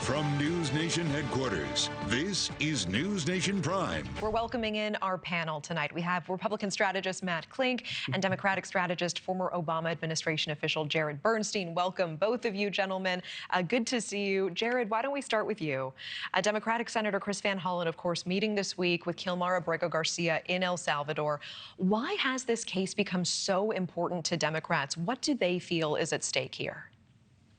From News Nation headquarters, this is News Nation Prime. We're welcoming in our panel tonight. We have Republican strategist Matt Klink and Democratic strategist, former Obama administration official Jared Bernstein. Welcome, both of you gentlemen. Good to see you. Jared, why don't we start with you? Democratic Senator Chris Van Hollen, of course, meeting this week with Kilmar Abrego Garcia in El Salvador. Why has this case become so important to Democrats? What do they feel is at stake here?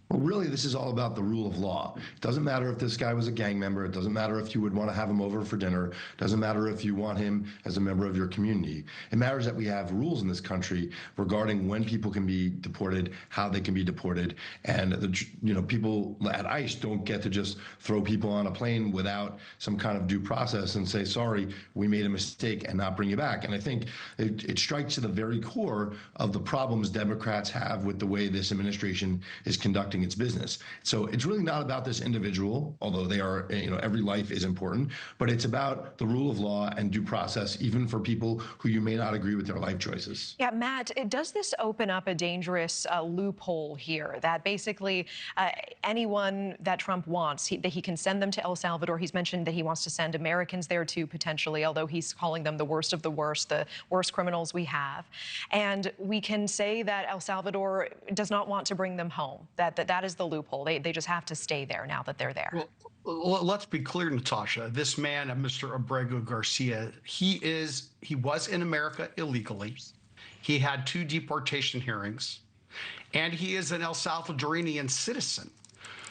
Well, really, this is all about the rule of law. It doesn't matter if this guy was a gang member. It doesn't matter if you would want to have him over for dinner. It doesn't matter if you want him as a member of your community. It matters that we have rules in this country regarding when people can be deported, how they can be deported, and people at ICE don't get to just throw people on a plane without some kind of due process and say, sorry, we made a mistake, and not bring you back. And I think it strikes to the very core of the problems Democrats have with the way this administration is conducting its business. So it's really not about this individual, although they are, every life is important, but it's about the rule of law and due process, even for people who you may not agree with their life choices. Yeah, Matt, does this open up a dangerous loophole here that basically anyone that Trump wants, that he can send them to El Salvador? He's mentioned that he wants to send Americans there too, potentially, although he's calling them the worst of the worst criminals we have. And we can say that El Salvador does not want to bring them home, that is the loophole. They just have to stay there now that they're there. Well, let's be clear, Natasha. This man, Mr. Abrego Garcia, he was in America illegally. He had 2 deportation hearings, and he is an El Salvadorian citizen.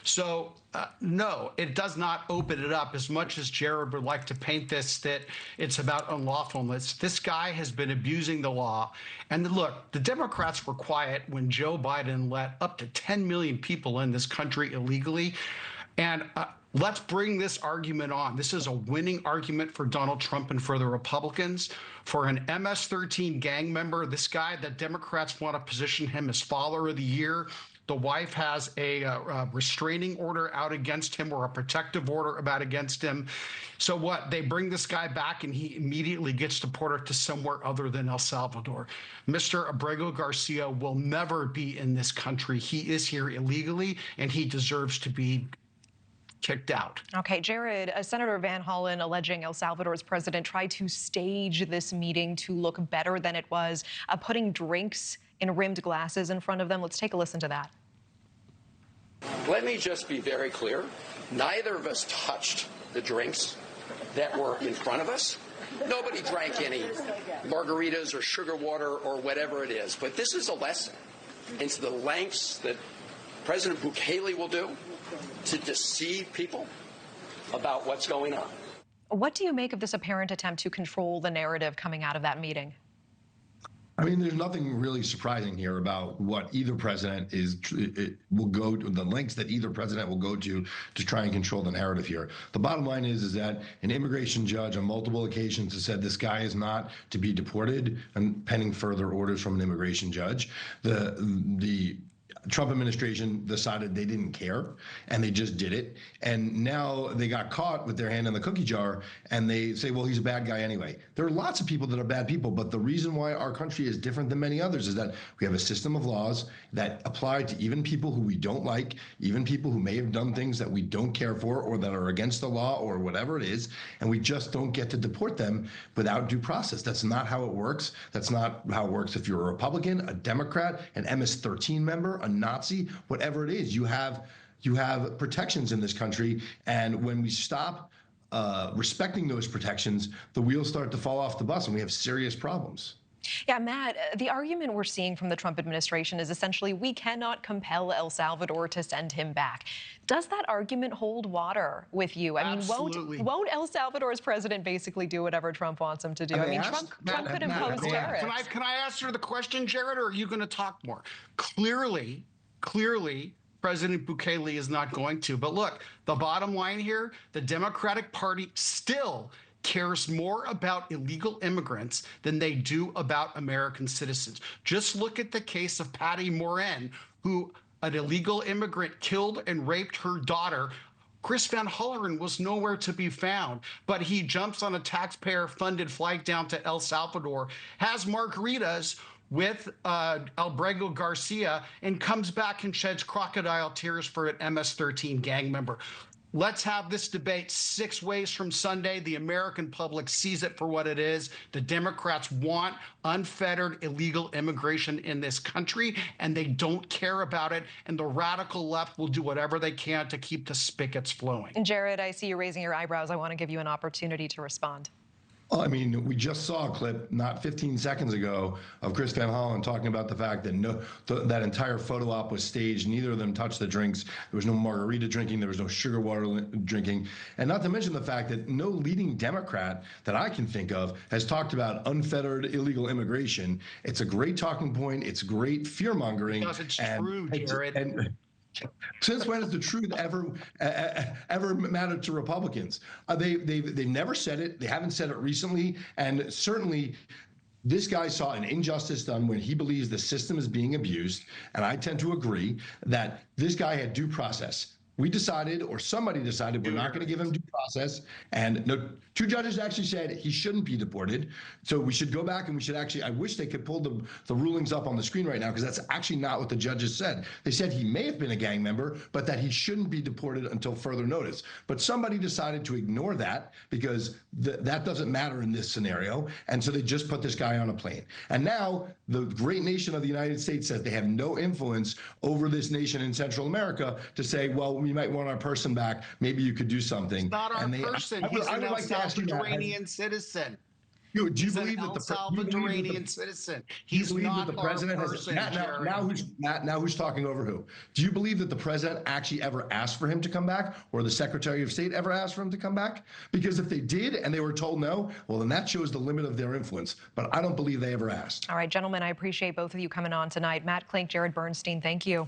So, no, it does not open it up as much as Jared would like to paint this, that it's about unlawfulness. This guy has been abusing the law. And look, the Democrats were quiet when Joe Biden let up to 10 million people in this country illegally. And let's bring this argument on. This is a winning argument for Donald Trump and for the Republicans. For an MS-13 gang member, this guy that Democrats want to position him as Father of the Year. The wife has a restraining order out against him, or a protective order against him. So what? They bring this guy back and he immediately gets deported to somewhere other than El Salvador. Mr. Abrego Garcia will never be in this country. He is here illegally, and he deserves to be kicked out. Okay, Jared, Senator Van Hollen alleging El Salvador's president tried to stage this meeting to look better than it was, putting drinks in rimmed glasses in front of them. Let's take a listen to that. Let me just be very clear. Neither of us touched the drinks that were in front of us. Nobody drank any margaritas or sugar water or whatever it is. But this is a lesson into the lengths that President Bukele will do to deceive people about what's going on. What do you make of this apparent attempt to control the narrative coming out of that meeting? I mean, there's nothing really surprising here about what either president will go to, the lengths that either president will go to try and control the narrative here. The bottom line is that an immigration judge on multiple occasions has said this guy is not to be deported, and pending further orders from an immigration judge. The Trump administration decided they didn't care, and they just did it. And now they got caught with their hand in the cookie jar, and they say, well, he's a bad guy anyway. There are lots of people that are bad people, but the reason why our country is different than many others is that we have a system of laws that apply to even people who we don't like, even people who may have done things that we don't care for or that are against the law or whatever it is, and we just don't get to deport them without due process. That's not how it works. That's not how it works if you're a Republican, a Democrat, an MS-13 member, a Nazi, whatever it is. You have protections in this country, and when we stop respecting those protections, the wheels start to fall off the bus, and we have serious problems. Yeah, Matt, the argument we're seeing from the Trump administration is essentially we cannot compel El Salvador to send him back. Does that argument hold water with you? I mean, won't El Salvador's president basically do whatever Trump wants him to do? I mean, Trump could impose tariffs. Can I answer the question, Jared, or are you going to talk more? Clearly, President Bukele is not going to. But look, the bottom line here, the Democratic Party still cares more about illegal immigrants than they do about American citizens. Just look at the case of Patty Moran, who an illegal immigrant killed and raped her daughter. Chris Van Hollen was nowhere to be found, but he jumps on a taxpayer-funded flight down to El Salvador, has margaritas with Abrego Garcia, and comes back and sheds crocodile tears for an MS-13 gang member. Let's have this debate 6 ways from Sunday. The American public sees it for what it is. The Democrats want unfettered illegal immigration in this country, and they don't care about it. And the radical left will do whatever they can to keep the spigots flowing. And Jared, I see you raising your eyebrows. I want to give you an opportunity to respond. I mean, we just saw a clip not 15 seconds ago of Chris Van Hollen talking about the fact that that entire photo op was staged. Neither of them touched the drinks. There was no margarita drinking. There was no sugar water drinking. And not to mention the fact that no leading Democrat that I can think of has talked about unfettered illegal immigration. It's a great talking point. It's great fear mongering. Because it's true, Jared. Since when has the truth ever mattered to Republicans? They've never said it. They haven't said it recently, and certainly this guy saw an injustice done when he believes the system is being abused, and I tend to agree that this guy had due process. We decided, or somebody decided, we're not going to give him due process. And no, 2 judges actually said he shouldn't be deported. So we should go back and we should actually, I wish they could pull the rulings up on the screen right now, because that's actually not what the judges said. They said he may have been a gang member, but that he shouldn't be deported until further notice. But somebody decided to ignore that because that doesn't matter in this scenario. And so they just put this guy on a plane. And now the great nation of the United States says they have no influence over this nation in Central America to say, well, we might want our person back. Maybe you could do something. He's not our person. He's an El Salvadorian citizen. Do you He's believe an that the Salvadorian citizen? He's not the president our has person, now who's talking over who? Do you believe that the president actually ever asked for him to come back, or the Secretary of State ever asked for him to come back? Because if they did and they were told no, well, then that shows the limit of their influence. But I don't believe they ever asked. All right, gentlemen, I appreciate both of you coming on tonight. Matt Klink, Jared Bernstein, thank you.